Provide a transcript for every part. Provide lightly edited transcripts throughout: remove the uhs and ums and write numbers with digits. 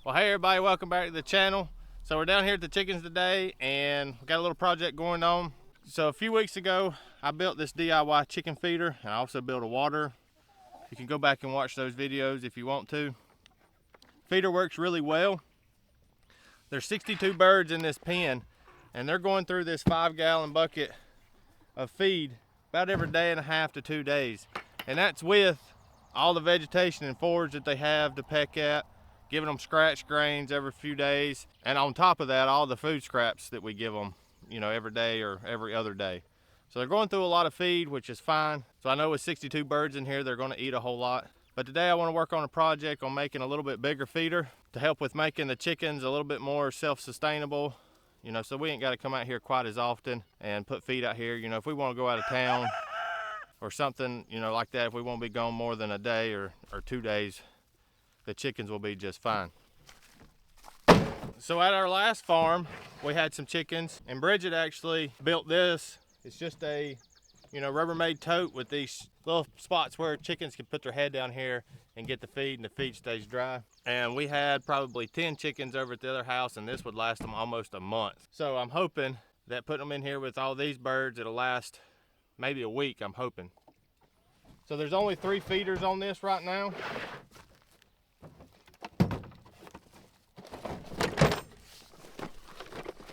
Well, hey everybody, welcome back to the channel. So we're down here at the chickens today and we got a little project going on. So a few weeks ago, I built this DIY chicken feeder and I also built a water. You can go back and watch those videos if you want to. Feeder works really well. There's 62 birds in this pen and they're going through this 5-gallon bucket of feed about every day and a half to 2 days. And that's with all the vegetation and forage that they have to peck at, giving them scratch grains every few days, and on top of that, all the food scraps that we give them, every day or every other day. So they're going through a lot of feed, which is fine. So I know with 62 birds in here, they're going to eat a whole lot. But today I want to work on a project on making a little bit bigger feeder to help with making the chickens a little bit more self-sustainable. So we ain't got to come out here quite as often and put feed out here. If we want to go out of town or something, like that, if we won't be gone more than a day or 2 days, the chickens will be just fine. So at our last farm, we had some chickens, and Bridget actually built this. It's just a, Rubbermaid tote with these little spots where chickens can put their head down here and get the feed, and the feed stays dry. And we had probably 10 chickens over at the other house, and this would last them almost a month. So I'm hoping that putting them in here with all these birds, it'll last maybe a week, I'm hoping. So there's only 3 feeders on this right now.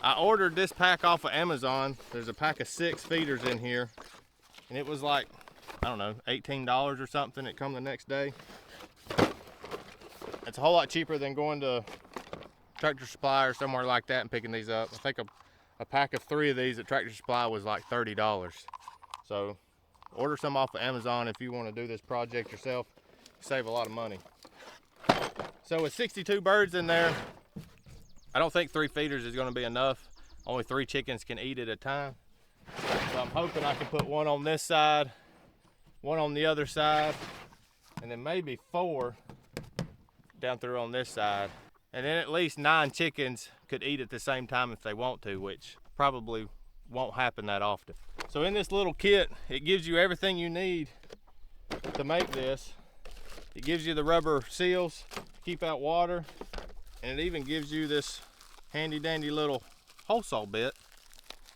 I ordered this pack off of Amazon. There's a pack of 6 feeders in here, and it was like, I don't know, $18 or something. It come the next day. It's a whole lot cheaper than going to Tractor Supply or somewhere like that and picking these up. I think a pack of 3 of these at Tractor Supply was like $30. So order some off of Amazon if you want to do this project yourself. Save a lot of money. So with 62 birds in there, I don't think 3 feeders is going to be enough. Only 3 chickens can eat at a time. So I'm hoping I can put 1 on this side, 1 on the other side, and then maybe 4 down through on this side. And then at least 9 chickens could eat at the same time if they want to, which probably won't happen that often. So in this little kit, it gives you everything you need to make this. It gives you the rubber seals to keep out water, and it even gives you this handy dandy little hole saw bit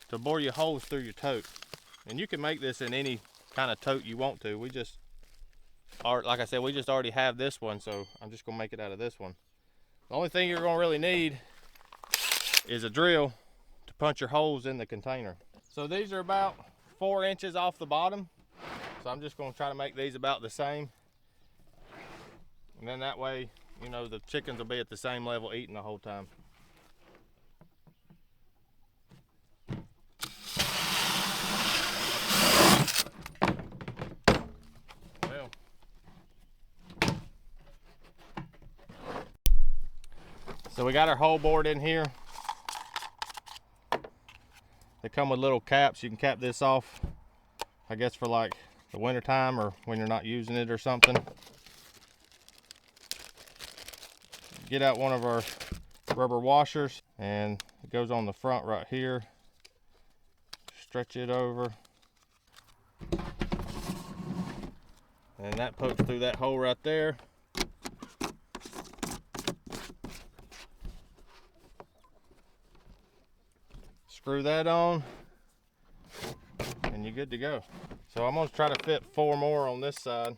to bore your holes through your tote. And you can make this in any kind of tote you want to. Like I said, we just already have this one, so I'm just gonna make it out of this one. The only thing you're gonna really need is a drill to punch your holes in the container. So these are about 4 inches off the bottom. So I'm just gonna try to make these about the same. And then that way, the chickens will be at the same level eating the whole time. Well, so we got our hole bored in here. They come with little caps. You can cap this off, I guess, for like the winter time or when you're not using it or something. Get out one of our rubber washers, and it goes on the front right here. Stretch it over, and that pokes through that hole right there. Screw that on, and you're good to go. So I'm going to try to fit 4 more on this side.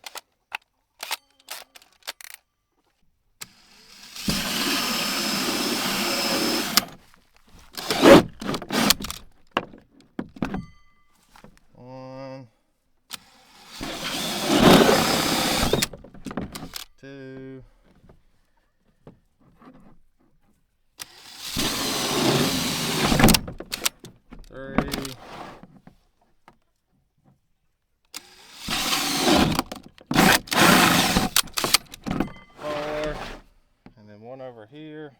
Over here.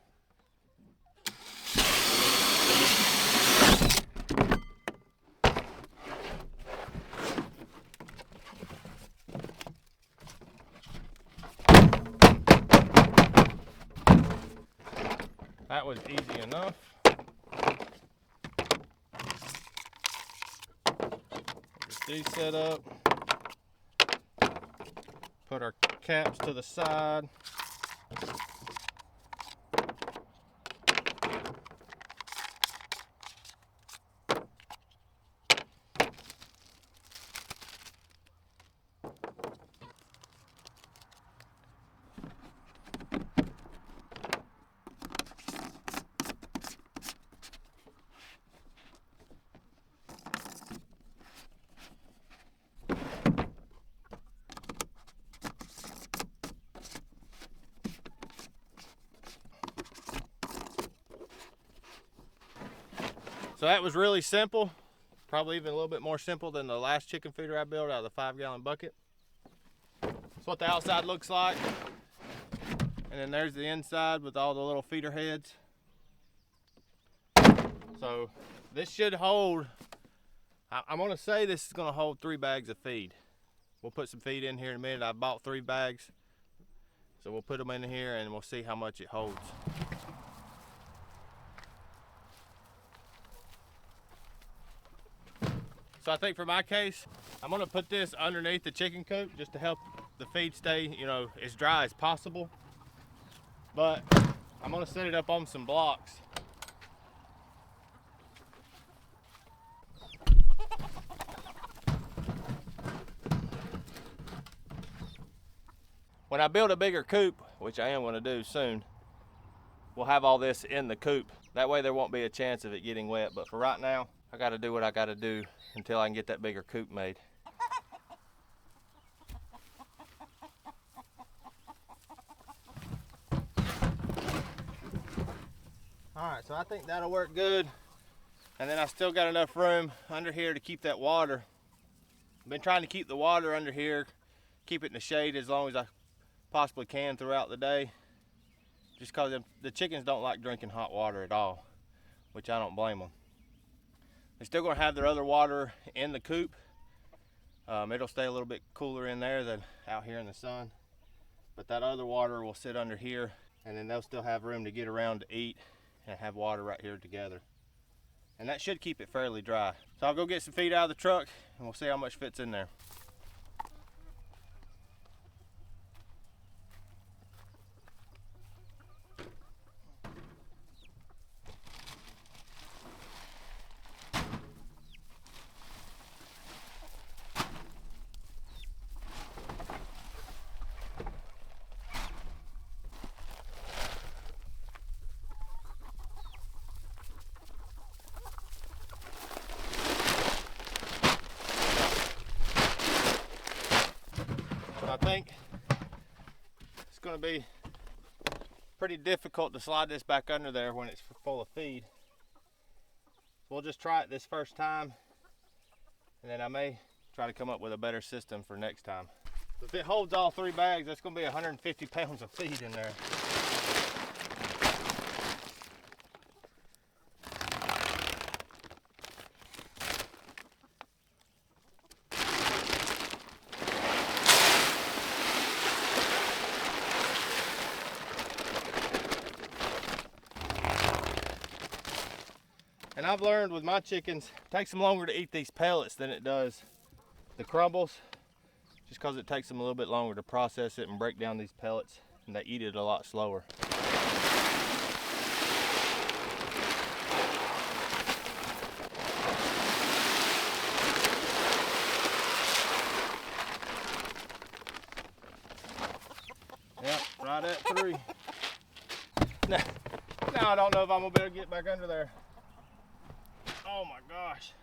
That was easy enough. Get these set up. Put our caps to the side. So that was really simple. Probably even a little bit more simple than the last chicken feeder I built out of the 5-gallon bucket. That's what the outside looks like. And then there's the inside with all the little feeder heads. So this should hold, I'm gonna say this is gonna hold 3 bags of feed. We'll put some feed in here in a minute. I bought 3 bags. So we'll put them in here and we'll see how much it holds. So I think for my case, I'm gonna put this underneath the chicken coop just to help the feed stay, you know, as dry as possible. But I'm gonna set it up on some blocks. When I build a bigger coop, which I am gonna do soon, we'll have all this in the coop. That way there won't be a chance of it getting wet. But for right now, I gotta do what I gotta do until I can get that bigger coop made. All right, so I think that'll work good. And then I still got enough room under here to keep that water. I've been trying to keep the water under here, keep it in the shade as long as I possibly can throughout the day. Just because the chickens don't like drinking hot water at all, which I don't blame them. They're still gonna have their other water in the coop. It'll stay a little bit cooler in there than out here in the sun. But that other water will sit under here, and then they'll still have room to get around to eat and have water right here together. And that should keep it fairly dry. So I'll go get some feed out of the truck and we'll see how much fits in there. I think it's going to be pretty difficult to slide this back under there when it's full of feed. We'll just try it this first time, and then I may try to come up with a better system for next time. If it holds all 3 bags, that's going to be 150 pounds of feed in there. And I've learned with my chickens, it takes them longer to eat these pellets than it does the crumbles, just because it takes them a little bit longer to process it and break down these pellets, and they eat it a lot slower. Yep, right at 3. Now I don't know if I'm gonna be able to get back under there. Oh my gosh.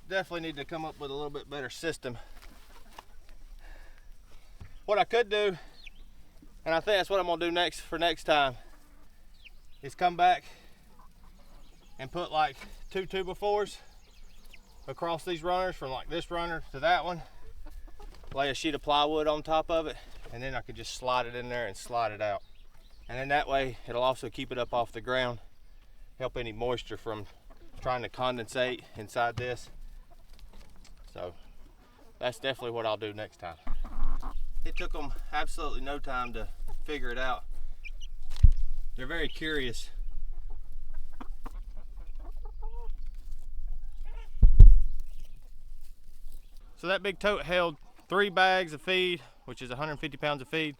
Definitely need to come up with a little bit better system. What I could do, and I think that's what I'm gonna do next time, is come back and put like 2 2x4s across these runners, from like this runner to that one, lay a sheet of plywood on top of it, and then I could just slide it in there and slide it out. And then that way it'll also keep it up off the ground, help any moisture from trying to condensate inside this. So that's definitely what I'll do next time. It took them absolutely no time to figure it out. They're very curious. So that big tote held 3 bags of feed, which is 150 pounds of feed.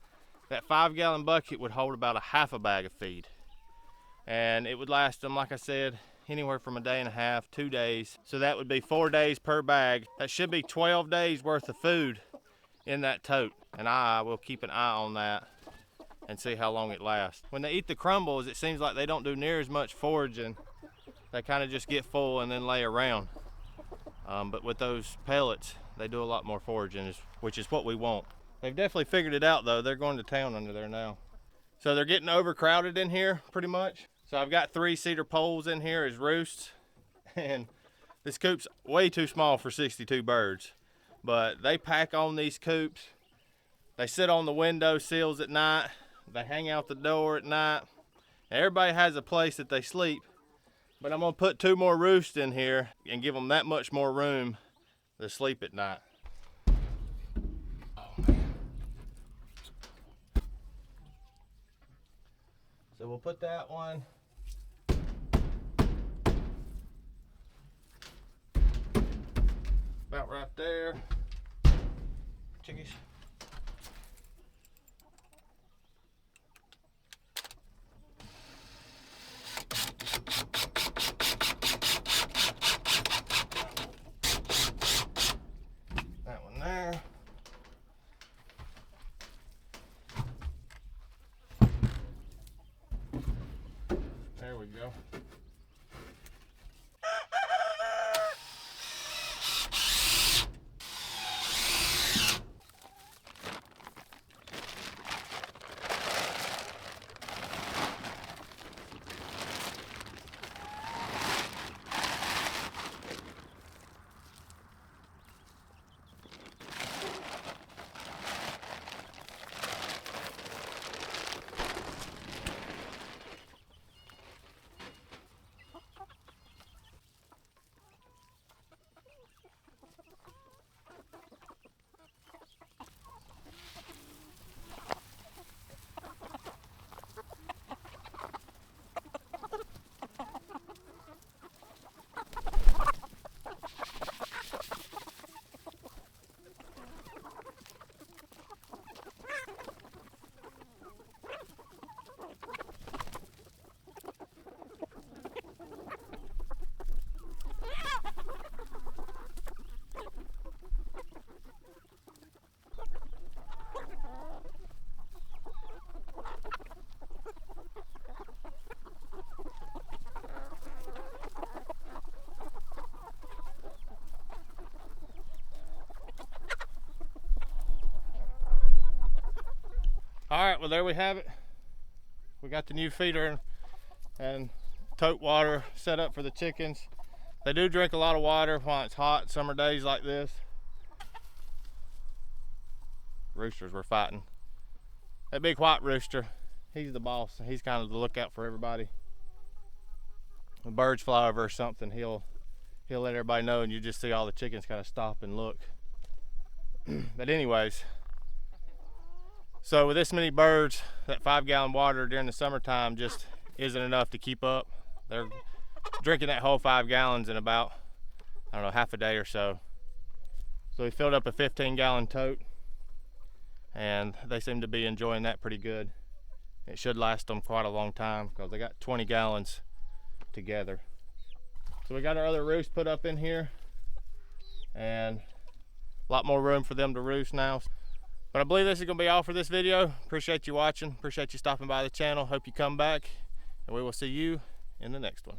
That 5-gallon bucket would hold about a half a bag of feed. And it would last them, like I said, anywhere from a day and a half, 2 days. So that would be 4 days per bag. That should be 12 days worth of food in that tote. And I will keep an eye on that and see how long it lasts. When they eat the crumbles, it seems like they don't do near as much foraging. They kind of just get full and then lay around. But with those pellets, they do a lot more foraging, which is what we want. They've definitely figured it out though. They're going to town under there now. So they're getting overcrowded in here pretty much. So I've got 3 cedar poles in here as roosts, and this coop's way too small for 62 birds. But they pack on these coops. They sit on the window sills at night. They hang out the door at night. Everybody has a place that they sleep. But I'm gonna put 2 more roosts in here and give them that much more room to sleep at night. Oh, man. So we'll put that one. About right there. Chickies. That one there. There we go. All right, well there we have it. We got the new feeder and tote water set up for the chickens. They do drink a lot of water while it's hot summer days like this. Roosters were fighting. That big white rooster, he's the boss. He's kind of the lookout for everybody. When birds fly over or something, he'll let everybody know, and you just see all the chickens kind of stop and look. But anyways, so with this many birds, that 5-gallon water during the summertime just isn't enough to keep up. They're drinking that whole 5 gallons in about, I don't know, half a day or so. So we filled up a 15-gallon tote, and they seem to be enjoying that pretty good. It should last them quite a long time because they got 20 gallons together. So we got our other roost put up in here, and a lot more room for them to roost now. But I believe this is going to be all for this video. Appreciate you watching. Appreciate you stopping by the channel. Hope you come back, and we will see you in the next one.